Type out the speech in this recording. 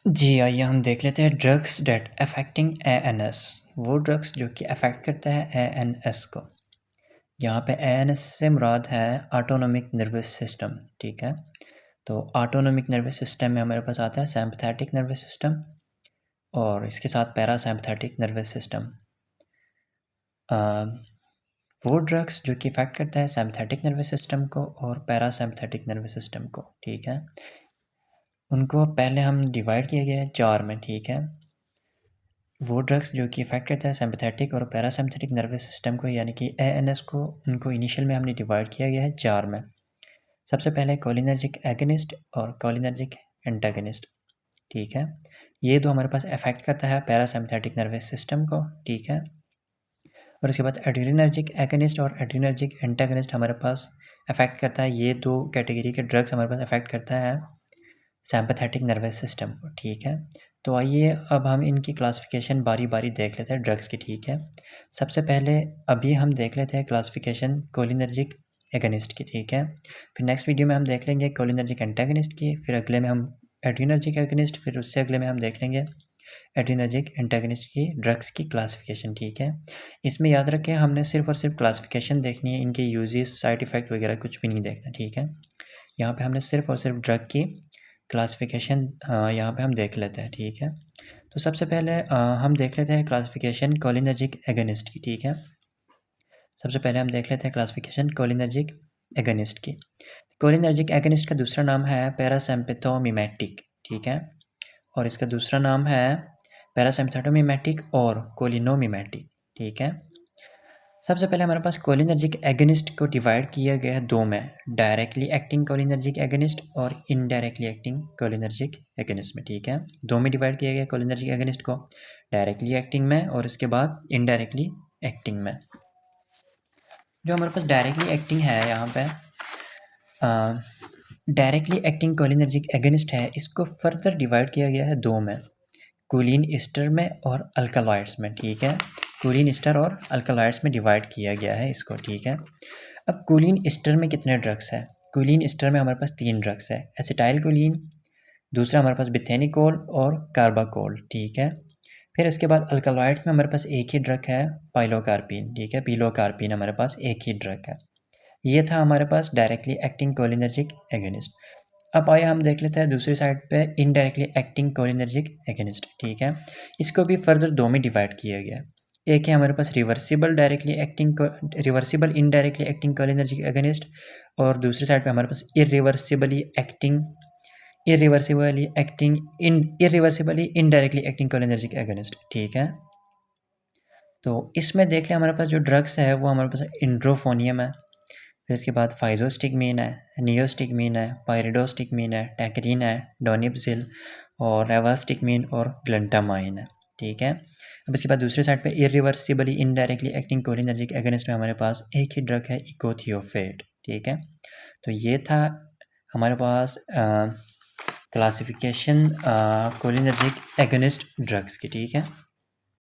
जी, आइए हम देख लेते हैं ड्रग्स डेट अफेक्टिंग एएनएस। वो ड्रग्स जो कि अफेक्ट करता है एएनएस को। यहाँ पे एएनएस से मुराद है ऑटोनॉमिक नर्वस सिस्टम, ठीक है? तो ऑटोनॉमिक नर्वस सिस्टम में हमारे पास आता है सिम्पैथेटिक नर्वस सिस्टम और इसके साथ पैरासिम्पैथेटिक नर्वस सिस्टम। अ, वो ड्रग्स जो कि अफेक्ट करता है सिम्पैथेटिक नर्वस सिस्टम को और पैरासिम्पैथेटिक नर्वस सिस्टम को, ठीक है? उनको पहले हम डिवाइड किया गया है 4 में, ठीक है? वो ड्रग्स जो कि इफ़ेक्ट करता है सिम्पैथेटिक और पैरासिम्पैथेटिक नर्वस सिस्टम को यानी कि एएनएस को, उनको इनिशियल में हमने डिवाइड किया गया है 4 में। सबसे पहले कोलिनर्जिक एगनिस्ट और कोलिनर्जिक एंटागनिस्ट, ठीक है? ये 2 हमारे पास इफ़ेक्ट करता है पैरासिम्पैथेटिक नर्वस सिस्टम को, ठीक है? और उसके बाद एड्रेनर्जिक एगनिस्ट और एड्रेनर्जिक एंटागनिस्ट हमारे पास इफ़ेक्ट करता है, ये 2 कैटेगरी के ड्रग्स हमारे पास इफ़ेक्ट करता है सिम्पैथेटिक नर्वस सिस्टम को, ठीक है? तो आइए अब हम इनकी क्लासिफ़िकेशन बारी-बारी देख लेते हैं ड्रग्स की, ठीक है? सबसे पहले अभी हम देख लेते हैं क्लासिफ़िकेशन कोलिनर्जिक एगनिस्ट की, ठीक है? फिर नेक्स्ट वीडियो में हम देख लेंगे कोलिनर्जिक एंटागनिस्ट की, फिर अगले में हम एड्रेनर्जिक एगनिस्ट, फिर उससे अगले में हम देख लेंगे एड्रेनर्जिक एंटागनिस्ट की ड्रग्स की क्लासिफ़िकेशन, ठीक है? इसमें याद रखें हमने सिर्फ़ और सिर्फ़ क्लासिफ़िकेशन देखनी है, इनके यूज़ेस, साइड इफ़ेक्ट वगैरह कुछ भी नहीं देखना, ठीक है? यहाँ पे हमने सिर्फ़ और सिर्फ़ ड्रग की क्लासिफ़िकेशन यहाँ पे हम देख लेते हैं, ठीक है? तो सबसे पहले हम देख लेते हैं क्लासिफ़िकेशन कोलिनर्जिक एगनिस्ट की, ठीक है? सबसे पहले हम देख लेते हैं क्लासिफ़िकेशन कोलिनर्जिक एगनिस्ट की। कोलिनर्जिक एगनिस्ट का दूसरा नाम है पैरासिम्पैथोमिमेटिक, ठीक है? और इसका दूसरा नाम है पैरासिम्पैथोमिमेटिक और कोलिनोमिमेटिक, ठीक है? सबसे पहले हमारे पास कोलिनर्जिक एगनिस्ट को डिवाइड किया गया है 2 में, डायरेक्टली एक्टिंग कोलिनर्जिक एगनिस्ट और इनडायरेक्टली एक्टिंग कोलिनर्जिक एगनिस्ट में, ठीक है? 2 में डिवाइड किया गया है कोलिनर्जिक एगनिस्ट को, डायरेक्टली एक्टिंग में और उसके बाद इनडायरेक्टली एक्टिंग में। जो हमारे पास डायरेक्टली एक्टिंग है यहाँ पे डायरेक्टली एक्टिंग कोलिनर्जिक एगनिस्ट है, इसको फर्दर डिवाइड किया गया है 2 में, कोलिन ईस्टर में और अल्कलॉइड्स में, ठीक है? कोलिन ईस्टर और अल्कलॉइड्स में डिवाइड किया गया है इसको, ठीक है? अब कोलिन ईस्टर में कितने ड्रग्स हैं? कोलिन ईस्टर में हमारे पास 3 ड्रग्स हैं, एसिटाइल कोलिन, दूसरा हमारे पास बेथेनिकोल और कार्बाकोल, ठीक है? फिर उसके बाद अल्कलॉइड्स में हमारे पास एक ही ड्रग है पाइलोकार्पिन, ठीक है? पिलोकार्पिन हमारे पास एक ही ड्रग है। ये था हमारे पास डायरेक्टली एक्टिंग कोलिनर्जिक एगनिस्ट। अब आइए हम देख लेते हैं दूसरी साइड पे इनडायरेक्टली एक्टिंग कोलिनर्जिक एगनिस्ट, ठीक है? इसको भी फर्दर 2 में डिवाइड किया गया है। एक है हमारे पास reversible indirectly acting cholinergic agonist और दूसरी साइड पे हमारे पास irreversibly indirectly acting cholinergic agonist, ठीक है? तो इसमें देख लें हमारे पास जो ड्रग्स है वो हमारे पास इंड्रोफोनियम है, फिर इसके बाद फाइजोस्टिगमीन है, नियोस्टिगमीन है, पाइरिडोस्टिगमीन है, टैक्रीन है, डोनिप्सिल और रेवास्टिगमीन और ग्लूटामाइन है, ठीक है? अब इसके बाद दूसरी साइड पे irreversibly indirectly acting cholinergic agonist में हमारे पास एक ही ड्रग है इकोथियोफेट, ठीक है? तो ये था हमारे पास क्लासिफिकेशन कोलिनर्जिक एगनिस्ट ड्रग्स की, ठीक है?